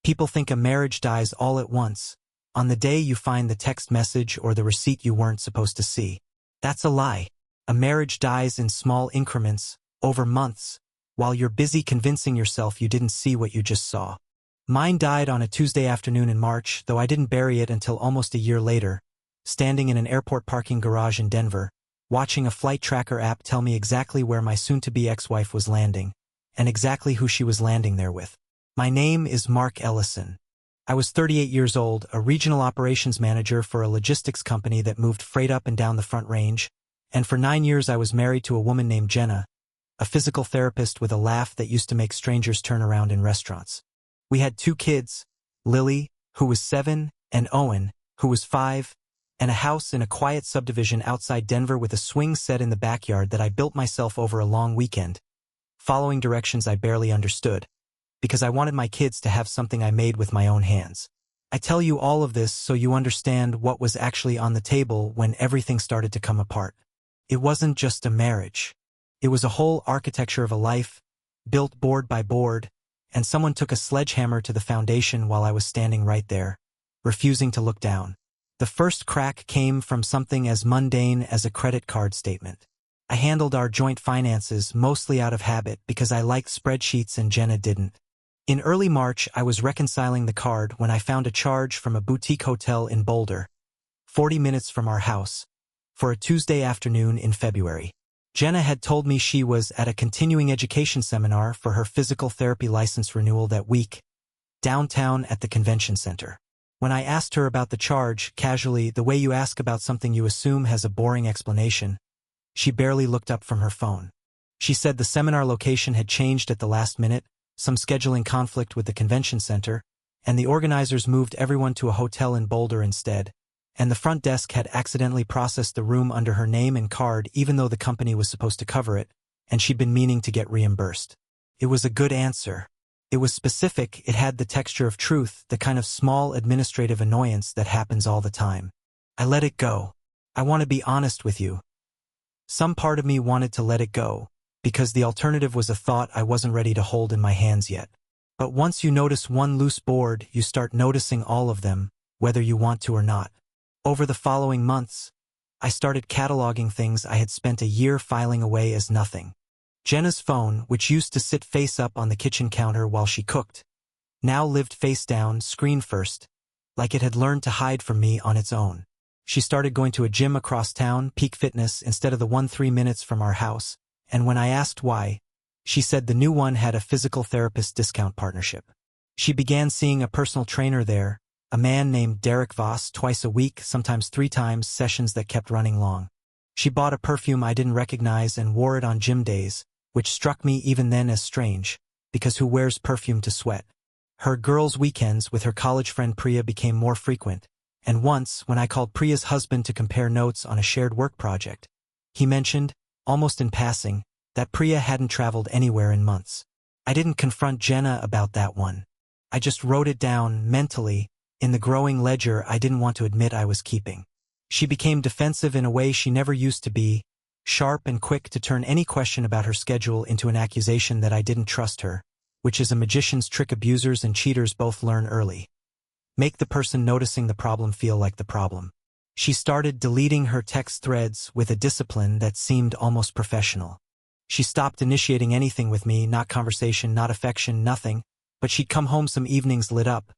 People think a marriage dies all at once, on the day you find the text message or the receipt you weren't supposed to see. That's a lie. A marriage dies in small increments, over months, while you're busy convincing yourself you didn't see what you just saw. Mine died on a Tuesday afternoon in March, though I didn't bury it until almost a year later, standing in an airport parking garage in Denver, watching a flight tracker app tell me exactly where my soon-to-be ex-wife was landing, and exactly who she was landing there with. My name is Mark Ellison. I was 38 years old, a regional operations manager for a logistics company that moved freight up and down the Front Range, and for 9 years I was married to a woman named Jenna, a physical therapist with a laugh that used to make strangers turn around in restaurants. We had 2 kids, Lily, who was 7, and Owen, who was 5, and a house in a quiet subdivision outside Denver with a swing set in the backyard that I built myself over a long weekend, following directions I barely understood, because I wanted my kids to have something I made with my own hands. I tell you all of this so you understand what was actually on the table when everything started to come apart. It wasn't just a marriage. It was a whole architecture of a life, built board by board, and someone took a sledgehammer to the foundation while I was standing right there, refusing to look down. The first crack came from something as mundane as a credit card statement. I handled our joint finances mostly out of habit because I liked spreadsheets and Jenna didn't. In early March, I was reconciling the card when I found a charge from a boutique hotel in Boulder, 40 minutes from our house, for a Tuesday afternoon in February. Jenna had told me she was at a continuing education seminar for her physical therapy license renewal that week, downtown at the convention center. When I asked her about the charge, casually, the way you ask about something you assume has a boring explanation, she barely looked up from her phone. She said the seminar location had changed at the last minute, some scheduling conflict with the convention center, and the organizers moved everyone to a hotel in Boulder instead, and the front desk had accidentally processed the room under her name and card even though the company was supposed to cover it, and she'd been meaning to get reimbursed. It was a good answer. It was specific, it had the texture of truth, the kind of small administrative annoyance that happens all the time. I let it go. I want to be honest with you. Some part of me wanted to let it go, because the alternative was a thought I wasn't ready to hold in my hands yet. But once you notice one loose board, you start noticing all of them, whether you want to or not. Over the following months, I started cataloging things I had spent a year filing away as nothing. Jenna's phone, which used to sit face up on the kitchen counter while she cooked, now lived face down, screen first, like it had learned to hide from me on its own. She started going to a gym across town, Peak Fitness, instead of the one 3 minutes from our house, and when I asked why, she said the new one had a physical therapist discount partnership. She began seeing a personal trainer there, a man named Derek Voss, twice a week, sometimes 3 times, sessions that kept running long. She bought a perfume I didn't recognize and wore it on gym days, which struck me even then as strange, because who wears perfume to sweat? Her girls' weekends with her college friend Priya became more frequent, and once, when I called Priya's husband to compare notes on a shared work project, he mentioned, almost in passing, that Priya hadn't traveled anywhere in months. I didn't confront Jenna about that one. I just wrote it down, mentally, in the growing ledger I didn't want to admit I was keeping. She became defensive in a way she never used to be, sharp and quick to turn any question about her schedule into an accusation that I didn't trust her, which is a magician's trick abusers and cheaters both learn early. Make the person noticing the problem feel like the problem. She started deleting her text threads with a discipline that seemed almost professional. She stopped initiating anything with me, not conversation, not affection, nothing, but she'd come home some evenings lit up,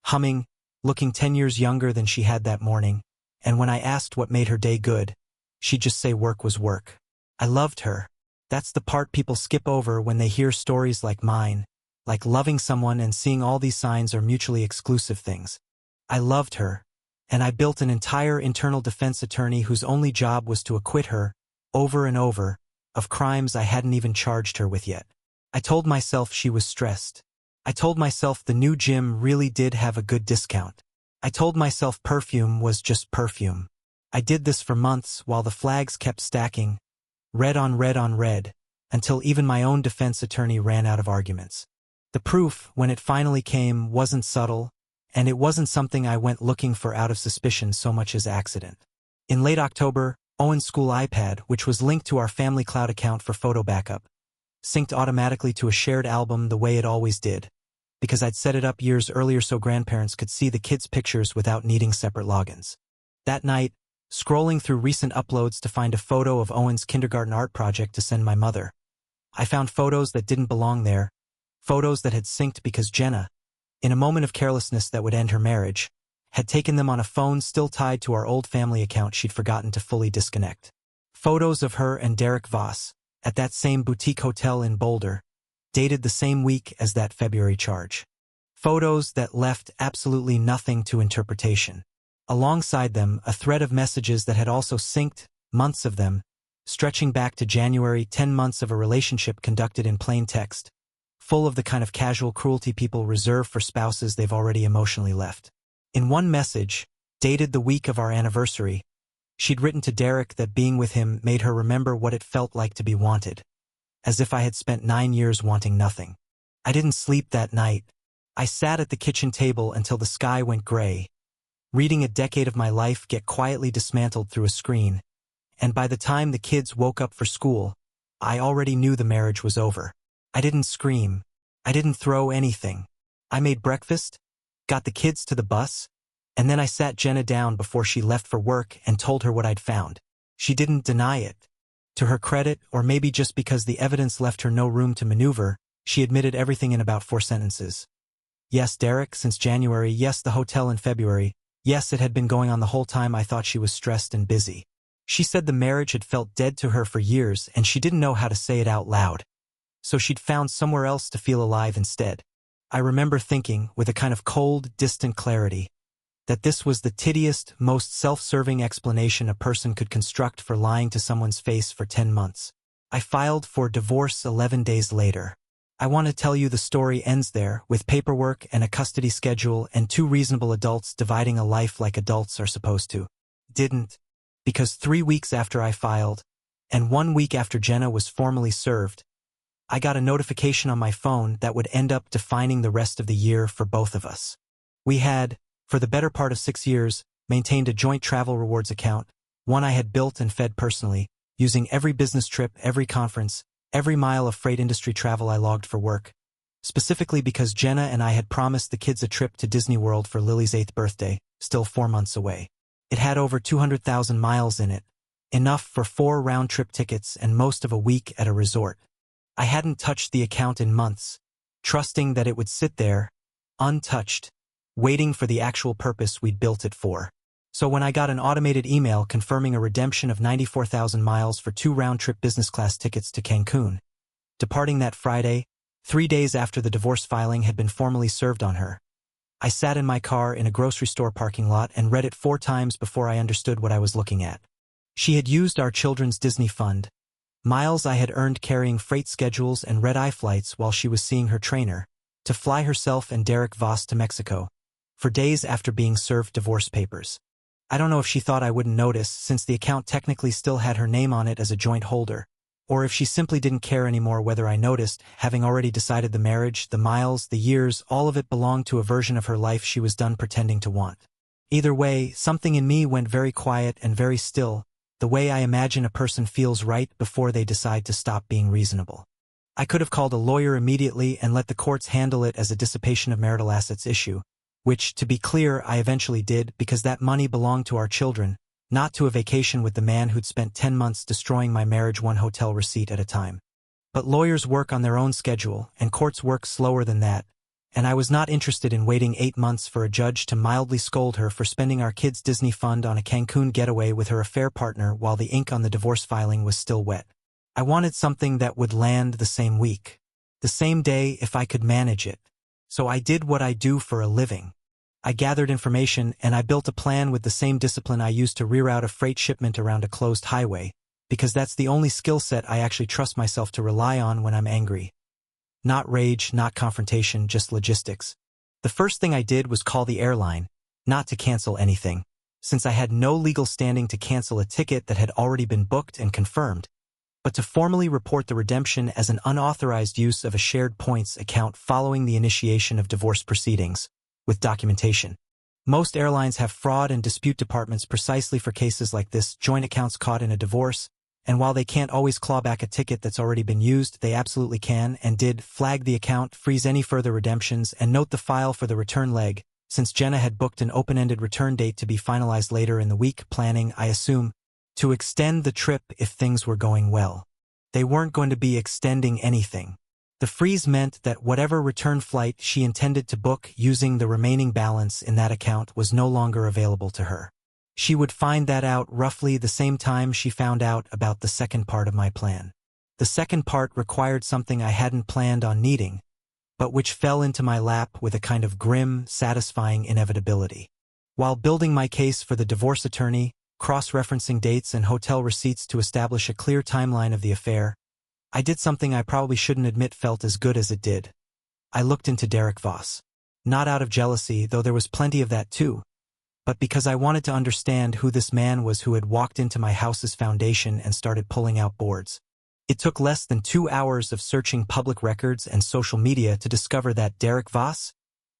humming, looking 10 years younger than she had that morning, and when I asked what made her day good, she'd just say work was work. I loved her. That's the part people skip over when they hear stories like mine, like loving someone and seeing all these signs are mutually exclusive things. I loved her, and I built an entire internal defense attorney whose only job was to acquit her, over and over, of crimes I hadn't even charged her with yet. I told myself she was stressed. I told myself the new gym really did have a good discount. I told myself perfume was just perfume. I did this for months while the flags kept stacking, red on red on red, until even my own defense attorney ran out of arguments. The proof, when it finally came, wasn't subtle, and it wasn't something I went looking for out of suspicion so much as accident. In late October, Owen's school iPad, which was linked to our family cloud account for photo backup, synced automatically to a shared album the way it always did, because I'd set it up years earlier so grandparents could see the kids' pictures without needing separate logins. That night, scrolling through recent uploads to find a photo of Owen's kindergarten art project to send my mother, I found photos that didn't belong there, photos that had synced because Jenna, in a moment of carelessness that would end her marriage, had taken them on a phone still tied to our old family account she'd forgotten to fully disconnect. Photos of her and Derek Voss, at that same boutique hotel in Boulder, dated the same week as that February charge. Photos that left absolutely nothing to interpretation. Alongside them, a thread of messages that had also synced, months of them, stretching back to January, 10 months of a relationship conducted in plain text, full of the kind of casual cruelty people reserve for spouses they've already emotionally left. In one message, dated the week of our anniversary, she'd written to Derek that being with him made her remember what it felt like to be wanted, as if I had spent 9 years wanting nothing. I didn't sleep that night. I sat at the kitchen table until the sky went gray, reading a decade of my life get quietly dismantled through a screen, and by the time the kids woke up for school, I already knew the marriage was over. I didn't scream. I didn't throw anything. I made breakfast, got the kids to the bus, and then I sat Jenna down before she left for work and told her what I'd found. She didn't deny it. To her credit, or maybe just because the evidence left her no room to maneuver, she admitted everything in about 4 sentences. Yes, Derek, since January. Yes, the hotel in February. Yes, it had been going on the whole time I thought she was stressed and busy. She said the marriage had felt dead to her for years and she didn't know how to say it out loud. So she'd found somewhere else to feel alive instead. I remember thinking, with a kind of cold, distant clarity, that this was the tittiest, most self-serving explanation a person could construct for lying to someone's face for 10 months. I filed for divorce 11 days later. I want to tell you the story ends there, with paperwork and a custody schedule and 2 reasonable adults dividing a life like adults are supposed to. Didn't. Because 3 weeks after I filed, and 1 week after Jenna was formally served, I got a notification on my phone that would end up defining the rest of the year for both of us. We had, for the better part of 6 years, maintained a joint travel rewards account, one I had built and fed personally, using every business trip, every conference, every mile of freight industry travel I logged for work, specifically because Jenna and I had promised the kids a trip to Disney World for Lily's 8th birthday, still 4 months away. It had over 200,000 miles in it, enough for 4 round-trip tickets and most of a week at a resort. I hadn't touched the account in months, trusting that it would sit there, untouched, waiting for the actual purpose we'd built it for. So when I got an automated email confirming a redemption of 94,000 miles for 2 round-trip business-class tickets to Cancun, departing that Friday, 3 days after the divorce filing had been formally served on her, I sat in my car in a grocery store parking lot and read it 4 times before I understood what I was looking at. She had used our children's Disney fund, miles I had earned carrying freight schedules and red-eye flights while she was seeing her trainer, to fly herself and Derek Voss to Mexico, for days after being served divorce papers. I don't know if she thought I wouldn't notice, since the account technically still had her name on it as a joint holder, or if she simply didn't care anymore whether I noticed, having already decided the marriage, the miles, the years, all of it belonged to a version of her life she was done pretending to want. Either way, something in me went very quiet and very still, the way I imagine a person feels right before they decide to stop being reasonable. I could have called a lawyer immediately and let the courts handle it as a dissipation of marital assets issue, which, to be clear, I eventually did because that money belonged to our children, not to a vacation with the man who'd spent 10 months destroying my marriage one hotel receipt at a time. But lawyers work on their own schedule, and courts work slower than that, and I was not interested in waiting 8 months for a judge to mildly scold her for spending our kids' Disney fund on a Cancun getaway with her affair partner while the ink on the divorce filing was still wet. I wanted something that would land the same week, the same day if I could manage it. So I did what I do for a living. I gathered information and I built a plan with the same discipline I used to reroute a freight shipment around a closed highway, because that's the only skill set I actually trust myself to rely on when I'm angry. Not rage, not confrontation, just logistics. The first thing I did was call the airline, not to cancel anything, since I had no legal standing to cancel a ticket that had already been booked and confirmed, but to formally report the redemption as an unauthorized use of a shared points account following the initiation of divorce proceedings, with documentation. Most airlines have fraud and dispute departments precisely for cases like this, joint accounts caught in a divorce, And while they can't always claw back a ticket that's already been used, they absolutely can and did flag the account, freeze any further redemptions, and note the file for the return leg, since Jenna had booked an open-ended return date to be finalized later in the week, planning, I assume, to extend the trip if things were going well. They weren't going to be extending anything. The freeze meant that whatever return flight she intended to book using the remaining balance in that account was no longer available to her. She would find that out roughly the same time she found out about the second part of my plan. The second part required something I hadn't planned on needing, but which fell into my lap with a kind of grim, satisfying inevitability. While building my case for the divorce attorney, cross-referencing dates and hotel receipts to establish a clear timeline of the affair, I did something I probably shouldn't admit felt as good as it did. I looked into Derek Voss. Not out of jealousy, though there was plenty of that too, but because I wanted to understand who this man was who had walked into my house's foundation and started pulling out boards. It took less than 2 hours of searching public records and social media to discover that Derek Voss,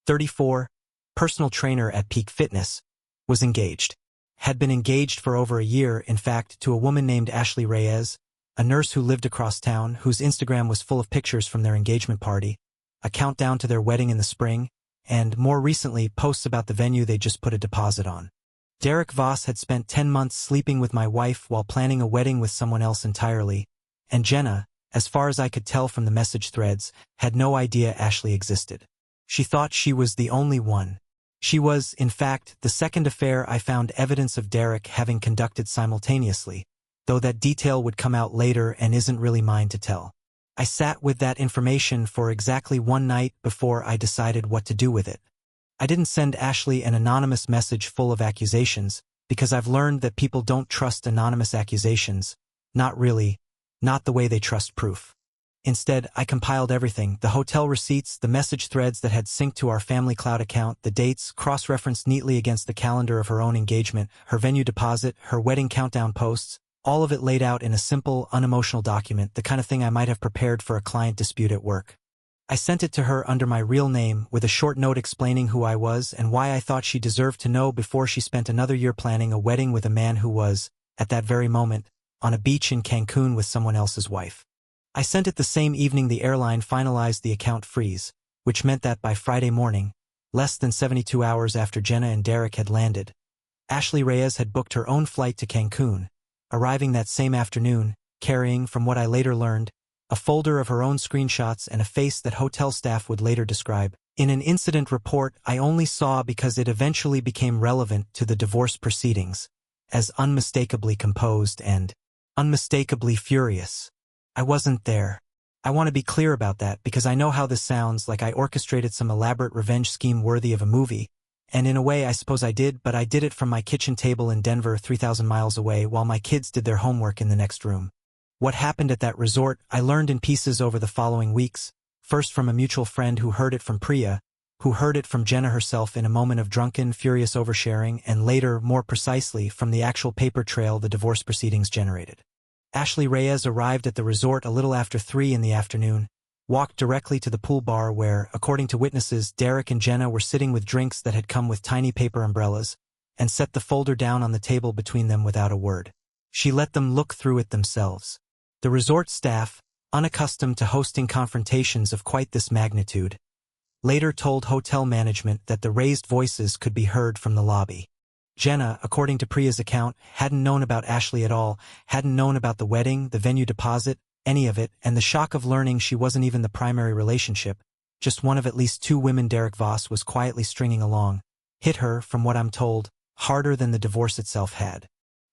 34, personal trainer at Peak Fitness, was engaged. Had been engaged for over a year, in fact, to a woman named Ashley Reyes, a nurse who lived across town, whose Instagram was full of pictures from their engagement party, a countdown to their wedding in the spring, and, more recently, posts about the venue they just put a deposit on. Derek Voss had spent 10 months sleeping with my wife while planning a wedding with someone else entirely, and Jenna, as far as I could tell from the message threads, had no idea Ashley existed. She thought she was the only one. She was, in fact, the second affair I found evidence of Derek having conducted simultaneously, though that detail would come out later and isn't really mine to tell. I sat with that information for exactly one night before I decided what to do with it. I didn't send Ashley an anonymous message full of accusations, because I've learned that people don't trust anonymous accusations. Not really. Not the way they trust proof. Instead, I compiled everything: the hotel receipts, the message threads that had synced to our family cloud account, the dates, cross-referenced neatly against the calendar of her own engagement, her venue deposit, her wedding countdown posts, all of it laid out in a simple, unemotional document, the kind of thing I might have prepared for a client dispute at work. I sent it to her under my real name, with a short note explaining who I was and why I thought she deserved to know before she spent another year planning a wedding with a man who was, at that very moment, on a beach in Cancun with someone else's wife. I sent it the same evening the airline finalized the account freeze, which meant that by Friday morning, less than 72 hours after Jenna and Derek had landed, Ashley Reyes had booked her own flight to Cancun, arriving that same afternoon, carrying, from what I later learned, a folder of her own screenshots and a face that hotel staff would later describe. In an incident report I only saw because it eventually became relevant to the divorce proceedings, as unmistakably composed and unmistakably furious. I wasn't there. I want to be clear about that because I know how this sounds, like I orchestrated some elaborate revenge scheme worthy of a movie, and in a way I suppose I did, but I did it from my kitchen table in Denver 3,000 miles away while my kids did their homework in the next room. What happened at that resort I learned in pieces over the following weeks, first from a mutual friend who heard it from Priya, who heard it from Jenna herself in a moment of drunken, furious oversharing, and later, more precisely, from the actual paper trail the divorce proceedings generated. Ashley Reyes arrived at the resort a little after 3 in the afternoon, walked directly to the pool bar where, according to witnesses, Derek and Jenna were sitting with drinks that had come with tiny paper umbrellas, and set the folder down on the table between them without a word. She let them look through it themselves. The resort staff, unaccustomed to hosting confrontations of quite this magnitude, later told hotel management that the raised voices could be heard from the lobby. Jenna, according to Priya's account, hadn't known about Ashley at all, hadn't known about the wedding, the venue deposit, any of it, and the shock of learning she wasn't even the primary relationship, just one of at least 2 women Derek Voss was quietly stringing along, hit her, from what I'm told, harder than the divorce itself had.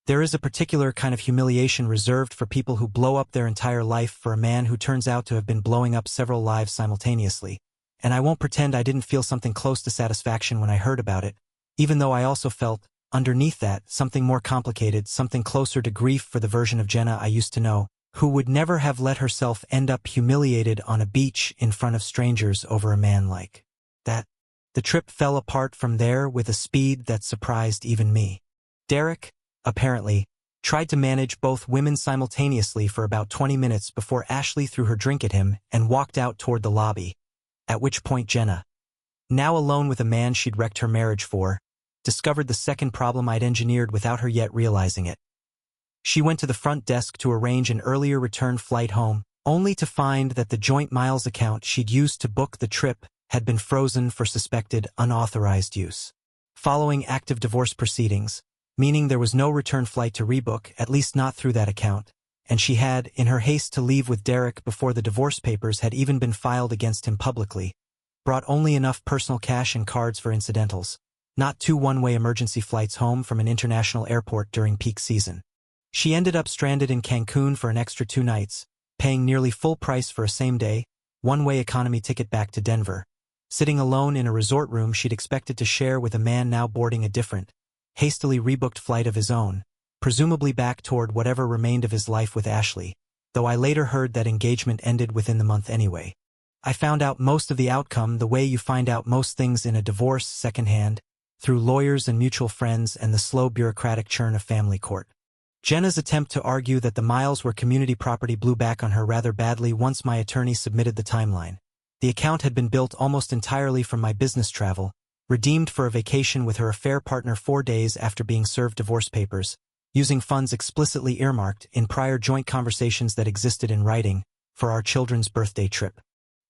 There is a particular kind of humiliation reserved for people who blow up their entire life for a man who turns out to have been blowing up several lives simultaneously, and I won't pretend I didn't feel something close to satisfaction when I heard about it, even though I also felt, underneath that, something more complicated, something closer to grief for the version of Jenna I used to know, who would never have let herself end up humiliated on a beach in front of strangers over a man like that. The trip fell apart from there with a speed that surprised even me. Derek, apparently, tried to manage both women simultaneously for about 20 minutes before Ashley threw her drink at him and walked out toward the lobby, at which point Jenna, now alone with a man she'd wrecked her marriage for, discovered the second problem I'd engineered without her yet realizing it. She went to the front desk to arrange an earlier return flight home, only to find that the joint miles account she'd used to book the trip had been frozen for suspected unauthorized use. Following active divorce proceedings, meaning there was no return flight to rebook, at least not through that account, and she had, in her haste to leave with Derek before the divorce papers had even been filed against him publicly, brought only enough personal cash and cards for incidentals, not 2 one-way emergency flights home from an international airport during peak season. She ended up stranded in Cancun for an extra 2 nights, paying nearly full price for a same-day, one-way economy ticket back to Denver, sitting alone in a resort room she'd expected to share with a man now boarding a different, hastily rebooked flight of his own, presumably back toward whatever remained of his life with Ashley, though I later heard that engagement ended within the month anyway. I found out most of the outcome the way you find out most things in a divorce secondhand, through lawyers and mutual friends and the slow bureaucratic churn of family court. Jenna's attempt to argue that the miles were community property blew back on her rather badly once my attorney submitted the timeline. The account had been built almost entirely from my business travel, redeemed for a vacation with her affair partner 4 days after being served divorce papers, using funds explicitly earmarked in prior joint conversations that existed in writing for our children's birthday trip.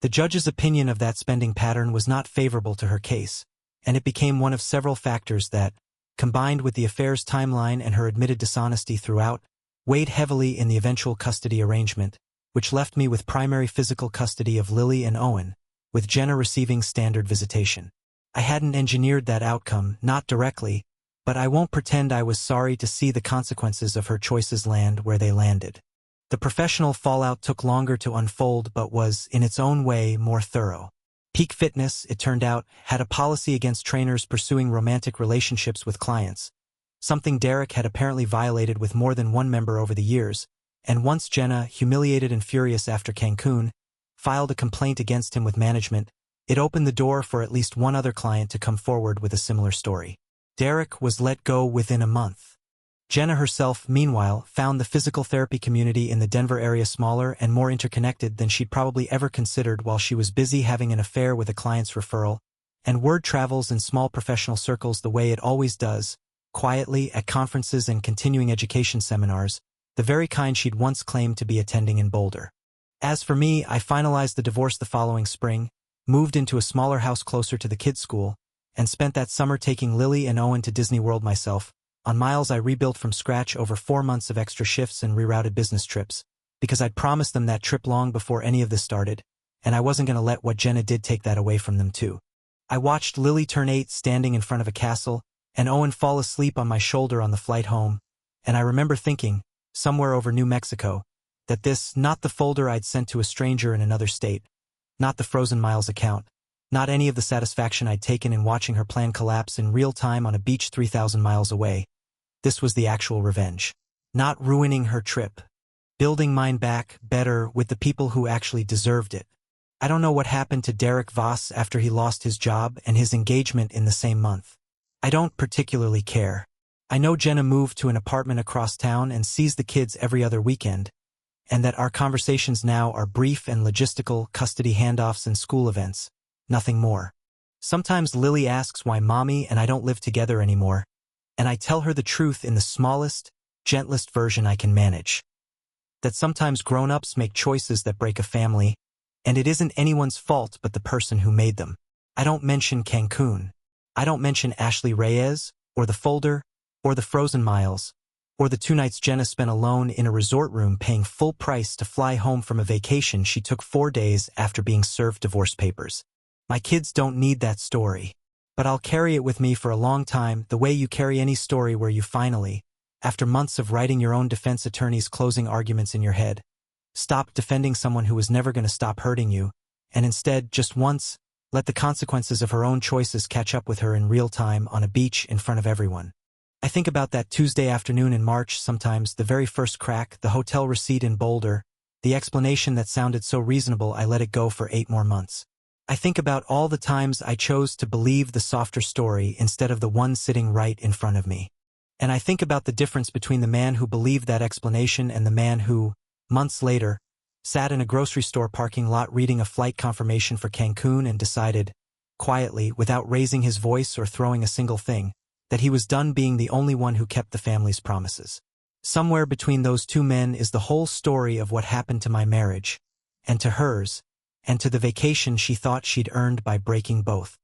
The judge's opinion of that spending pattern was not favorable to her case, and it became one of several factors that, combined with the affair's timeline and her admitted dishonesty throughout, weighed heavily in the eventual custody arrangement, which left me with primary physical custody of Lily and Owen, with Jenna receiving standard visitation. I hadn't engineered that outcome, not directly, but I won't pretend I was sorry to see the consequences of her choices land where they landed. The professional fallout took longer to unfold but was, in its own way, more thorough. Peak Fitness, it turned out, had a policy against trainers pursuing romantic relationships with clients, something Derek had apparently violated with more than one member over the years, and once Jenna, humiliated and furious after Cancun, filed a complaint against him with management, it opened the door for at least one other client to come forward with a similar story. Derek was let go within a month. Jenna herself, meanwhile, found the physical therapy community in the Denver area smaller and more interconnected than she'd probably ever considered while she was busy having an affair with a client's referral, and word travels in small professional circles the way it always does, quietly at conferences and continuing education seminars, the very kind she'd once claimed to be attending in Boulder. As for me, I finalized the divorce the following spring, moved into a smaller house closer to the kids' school, and spent that summer taking Lily and Owen to Disney World myself, on miles I rebuilt from scratch over 4 months of extra shifts and rerouted business trips, because I'd promised them that trip long before any of this started, and I wasn't going to let what Jenna did take that away from them too. I watched Lily turn 8 standing in front of a castle, and Owen fall asleep on my shoulder on the flight home, and I remember thinking, somewhere over New Mexico, that this, not the folder I'd sent to a stranger in another state, not the frozen miles account, not any of the satisfaction I'd taken in watching her plan collapse in real time on a beach 3,000 miles away. This was the actual revenge. Not ruining her trip. Building mine back, better, with the people who actually deserved it. I don't know what happened to Derek Voss after he lost his job and his engagement in the same month. I don't particularly care. I know Jenna moved to an apartment across town and sees the kids every other weekend, and that our conversations now are brief and logistical custody handoffs and school events. Nothing more. Sometimes Lily asks why Mommy and I don't live together anymore, and I tell her the truth in the smallest, gentlest version I can manage. That sometimes grown-ups make choices that break a family, and it isn't anyone's fault but the person who made them. I don't mention Cancun. I don't mention Ashley Reyes, or the folder, or the frozen miles, or the 2 nights Jenna spent alone in a resort room paying full price to fly home from a vacation she took 4 days after being served divorce papers. My kids don't need that story. But I'll carry it with me for a long time, the way you carry any story where you finally, after months of writing your own defense attorney's closing arguments in your head, stop defending someone who was never going to stop hurting you, and instead, just once, let the consequences of her own choices catch up with her in real time on a beach in front of everyone. I think about that Tuesday afternoon in March sometimes, the very first crack, the hotel receipt in Boulder, the explanation that sounded so reasonable I let it go for 8 more months. I think about all the times I chose to believe the softer story instead of the one sitting right in front of me. And I think about the difference between the man who believed that explanation and the man who, months later, sat in a grocery store parking lot reading a flight confirmation for Cancun and decided, quietly, without raising his voice or throwing a single thing, that he was done being the only one who kept the family's promises. Somewhere between those two men is the whole story of what happened to my marriage, and to hers, and to the vacation she thought she'd earned by breaking both.